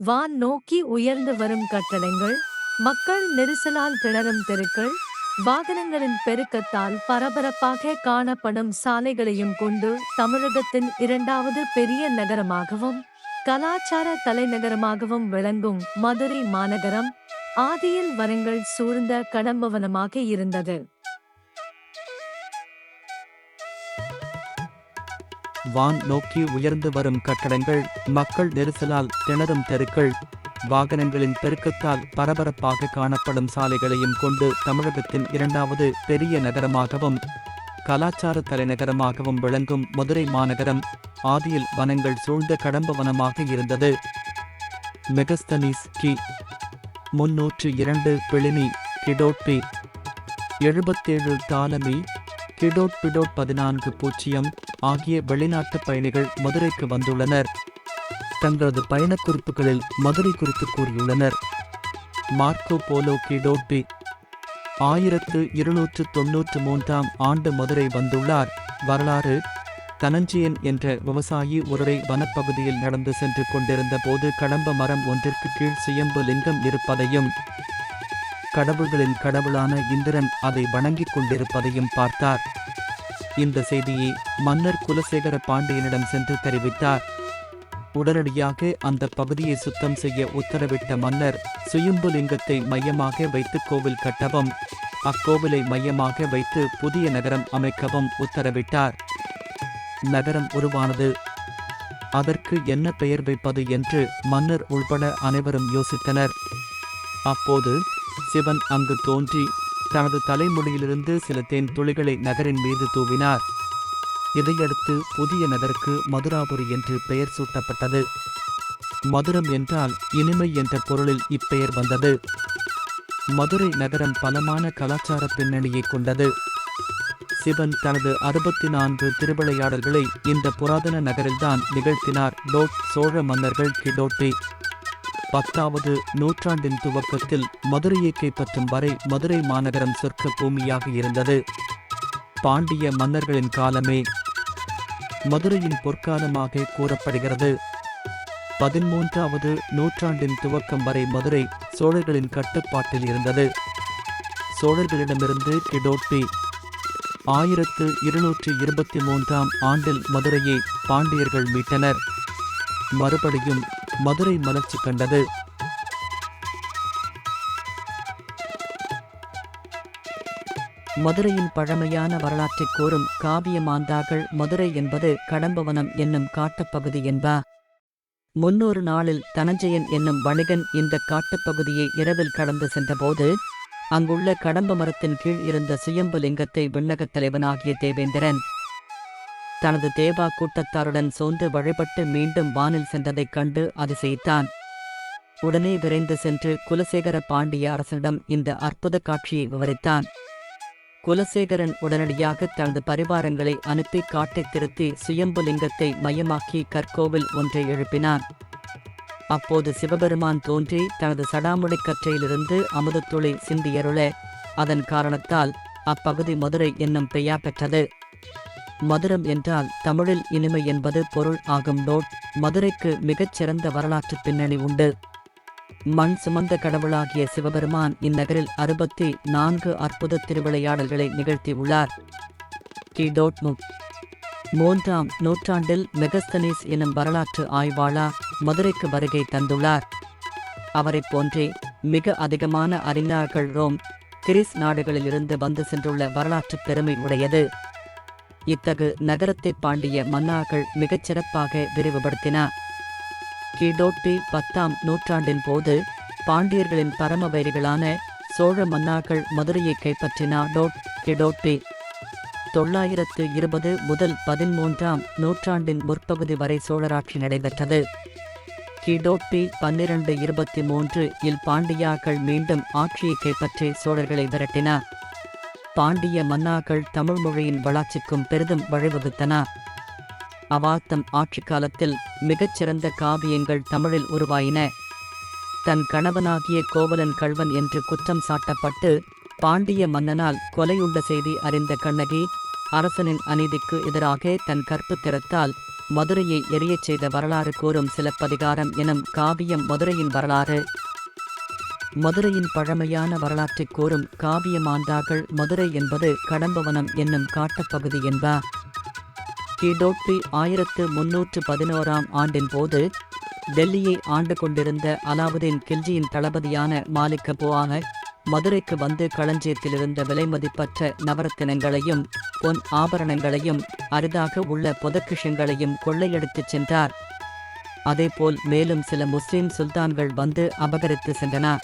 வான் நோக்கி உயர்ந்து வரும் கட்டடங்கள், மக்கள் நெரிசலால் திணறும் தெருக்கள், வாகனங்களின் பெருக்கத்தால் பரபரப்பாக காணப்படும் சாலைகளையும் கொண்டு தமிழகத்தின் இரண்டாவது பெரிய நகரமாகவும் கலாச்சார தலைநகரமாகவும் விளங்கும் மதுரை மாநகரம் ஆதியில் வரங்கள் சூழ்ந்த கடம்பவனமாக இருந்தது. வான் நோக்கி உயர்ந்து வரும் கட்டடங்கள், மக்கள் நெரிசலால் திணறும் தெருக்கள், வாகனங்களின் பெருக்கத்தால் பரபரப்பாக காணப்படும் சாலைகளையும் கொண்டு தமிழகத்தின் இரண்டாவது பெரிய நகரமாகவும் கலாச்சார தலைநகரமாகவும் விளங்கும் மதுரை மாநகரம் ஆதியில் வனங்கள் சூழ்ந்த கடம்பவனமாக இருந்தது. மெகஸ்தனீஸ் கி. 302 பிளினி கிடோட்பி 77 டாலமி கிடோட் 14 பூச்சியம் ஆகிய வெளிநாட்டு பயணிகள் மதுரைக்கு வந்துள்ளனர். தங்களது பயணக் குறிப்புகளில் மதுரை குறித்து கூறியுள்ளனர். மார்க்கோ போலோ கிடோட்பி 1293 ஆண்டு மதுரை வந்துள்ளார். வரலாறு: தனஞ்சயன் என்ற விவசாயி ஒருரை வனப்பகுதியில் நடந்து சென்று கொண்டிருந்த போது கடம்ப மரம் ஒன்றிற்கு கீழ் சுயம்பு லிங்கம் இருப்பதையும் கடவுள்களின் கடவுளான இந்திரன் அதை வணங்கிக் கொண்டிருப்பதையும் பார்த்தார். இந்த செய்தியை மன்னர் குலசேகர பாண்டியனிடம் சென்று தெரிவித்தார். உடனடியாக அந்த பகுதியை சுத்தம் செய்ய உத்தரவிட்ட மன்னர் சுயம்பு லிங்கத்தை மையமாக வைத்து கோவில் கட்டவும் அக்கோவிலை மையமாக வைத்து புதிய நகரம் அமைக்கவும் உத்தரவிட்டார். நகரம் உருவானது. அதற்கு என்ன பெயர் வைப்பது என்று மன்னர் உள்பட அனைவரும் யோசித்தனர். அப்போது சிவன் அங்கு தோன்றி தனது தலைமுடியிலிருந்து சில தேன் துளிகளை நகரின் மீது தூவினார். இதையடுத்து புதிய நகருக்கு மதுராபுரி என்று பெயர் சூட்டப்பட்டது. மதுரம் என்றால் இனிமை என்ற பொருளில் இப்பெயர் வந்தது. மதுரை நகரம் பலமான கலாச்சார பின்னணியை கொண்டது. சிவன் தனது 64 திருவிளையாடல்களை இந்த புராதன நகரில்தான் நிகழ்த்தினார். சோழ மன்னர்கள் கிடோட்பி 10வது நூற்றாண்டின் துவக்கத்தில் மதுரையை கைப்பற்றும் வரை மதுரை மாநகரம் சொர்க்க பூமியாக இருந்தது. பாண்டிய மன்னர்களின் காலமே மதுரையின் பொற்காலமாக கூறப்படுகிறது. 13வது நூற்றாண்டின் துவக்கம் வரை மதுரை சோழர்களின் கட்டுப்பாட்டில் இருந்தது. சோழர்களிடமிருந்து கிடோட்பி 1223 ஆண்டில் மதுரையை பாண்டியர்கள் மீட்டனர். மறுபடியும் மதுரை மலர்ச்சி கண்டது. மதுரையின் பழமையான வரலாற்றை கூறும் காவிய மாந்தாக்கள் மதுரை என்பது கடம்பவனம் என்னும் காட்டுப்பகுதி என்பார். முன்னொரு நாளில் தனஞ்சயன் என்னும் வணிகன் இந்த காட்டுப்பகுதியை இரவில் கடந்து சென்றபோது அங்குள்ள கடம்ப மரத்தின் கீழ் இருந்த சுயம்பு லிங்கத்தை விண்ணகத் தலைவனாகிய தேவேந்திரன் தனது தேவா கூட்டத்தாருடன் சோர்ந்து வழிபட்டு மீண்டும் வானில் சென்றதைக் கண்டு அதிசயித்தான். உடனே விரைந்து சென்று குலசேகர பாண்டிய அரசனிடம் இந்த அற்புத காட்சியை விவரித்தான். குலசேகரன் உடனடியாக தனது பரிவாரங்களை அனுப்பி காட்டை திருத்தி சுயம்பு லிங்கத்தை மையமாக்கி கற்கோவில் ஒன்றை எழுப்பினான். அப்போது சிவபெருமான் தோன்றி தனது சடாமுடிக் கற்றையிலிருந்து அமுதத்துளி சிந்தியருள அதன் காரணத்தால் அப்பகுதி மதுரை என்னும் பெயர் பெற்றது. மதுரம் என்றால் தமிழில் இனிமை என்பது பொருள் ஆகும். மதுரைக்கு மிகச்சிறந்த வரலாற்று பின்னணி உண்டு. மண் சுமந்த கடவுளாகிய சிவபெருமான் இந்நகரில் 64 அற்புத திருவிளையாடல்களை நிகழ்த்தியுள்ளார். கிடோட் 3ஆம் நூற்றாண்டில் மெகஸ்தனீஸ் எனும் வரலாற்று ஆய்வாளர் மதுரைக்கு வருகை தந்துள்ளார். அவரைப் போன்றே மிக அதிகமான அறிஞர்கள் ரோம், கிரீஸ் நாடுகளிலிருந்து வந்து சென்றுள்ள வரலாற்று பெருமை உடையது. இத்தகு நகரத்தை பாண்டிய மன்னர்கள் மிகச்சிறப்பாக விரிவுபடுத்தினார். கிடோட்பி 10ஆம் நூற்றாண்டின் போது பாண்டியர்களின் பரமவைரிகளான சோழ மன்னர்கள் மதுரையை கைப்பற்றினார். கிடோட்பி 920 முதல் 13ஆம் நூற்றாண்டின் முற்பகுதி வரை சோழராட்சி நடைபெற்றது. கிடோட்பி 1223 இல் பாண்டியர்கள் மீண்டும் ஆட்சியை கைப்பற்றி சோழர்களை விரட்டினார். பாண்டிய மன்னர்கள் தமிழ் மொழியின் வளர்ச்சிக்கும் பெரிதும் வழிவகுத்தனர். அவாத்தம் ஆட்சி காலத்தில் மிகச்சிறந்த காவியங்கள் தமிழில் உருவாயின. தன் கணவனாகிய கோவலன் கள்வன் என்று குற்றம் சாட்டப்பட்டு பாண்டிய மன்னனால் கொலையுண்ட செய்தி அறிந்த கண்ணகி அரசனின் அநீதிக்கு எதிராக தன் கற்புத்திறத்தால் மதுரையை எரியச் செய்த வரலாறு கூறும் சிலப்பதிகாரம் எனும் காவியம் மதுரையின் வரலாறு. மதுரையின் பழமையான வரலாற்றைக் கூறும் காவியமாந்தார்கள் மதுரை என்பது கடம்பவனம் என்னும் காட்டுப்பகுதி என்பார். கிபி 1311 ஆண்டின் போது டெல்லியை ஆண்டு கொண்டிருந்த அலாவுதீன் கில்ஜியின் தளபதியான மாலிக் கஃபூர் மதுரைக்கு வந்து களஞ்சியத்திலிருந்த விலைமதிப்பற்ற நவரத்தினங்களையும் பொன் ஆபரணங்களையும் அரிதாக உள்ள பொதக்கிஷங்களையும் கொள்ளையடித்துச் சென்றார். அதேபோல் மேலும் சில முஸ்லிம் சுல்தான்கள் வந்து அபகரித்து சென்றனர்.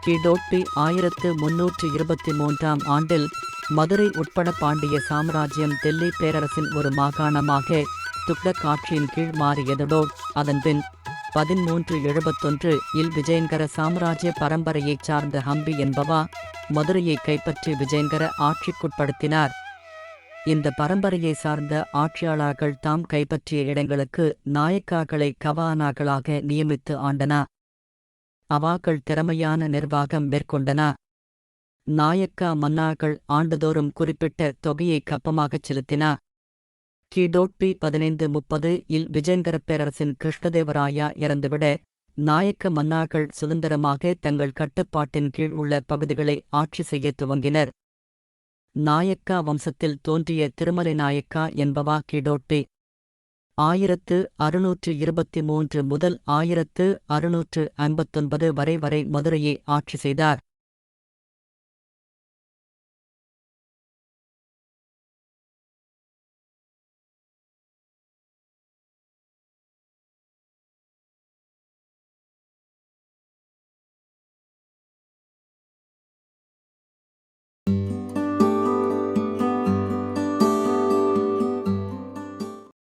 கிபி 1323 ஆண்டில் மதுரை உட்பட பாண்டிய சாம்ராஜ்யம் தில்லி பேரரசின் ஒரு மாகாணமாக துக்ளக் ஆட்சியின் கீழ் மாறியதோடு அதன்பின் 1371 இல் விஜயங்கர சாம்ராஜ்ய பரம்பரையைச் சார்ந்த ஹம்பி என்பவா மதுரையை கைப்பற்றி விஜயங்கர ஆட்சிக்குட்படுத்தினார். இந்த பரம்பரையை சார்ந்த ஆட்சியாளர்கள் தாம் கைப்பற்றிய இடங்களுக்கு நாயக்காக்களை கவானாக்களாக நியமித்து ஆண்டனர். அவாக்கள் திறமையான நிர்வாகம் மேற்கொண்டனர். நாயக்கா மன்னார்கள் ஆண்டுதோறும் குறிப்பிட்ட தொகையை கப்பமாகச் செலுத்தினார். கிபி 1530 இல் விஜயங்கரப் பேரரசின் கிருஷ்ணதேவராயா இறந்துவிட நாயக்க மன்னார்கள் சுதந்திரமாக தங்கள் கட்டுப்பாட்டின் கீழ் உள்ள பகுதிகளை ஆட்சி செய்யத் துவங்கினர். நாயக்கா வம்சத்தில் தோன்றிய திருமலை நாயக்கா என்பவா கிபி 1623 முதல் 1659 வரை மதுரையை ஆட்சி செய்தார்.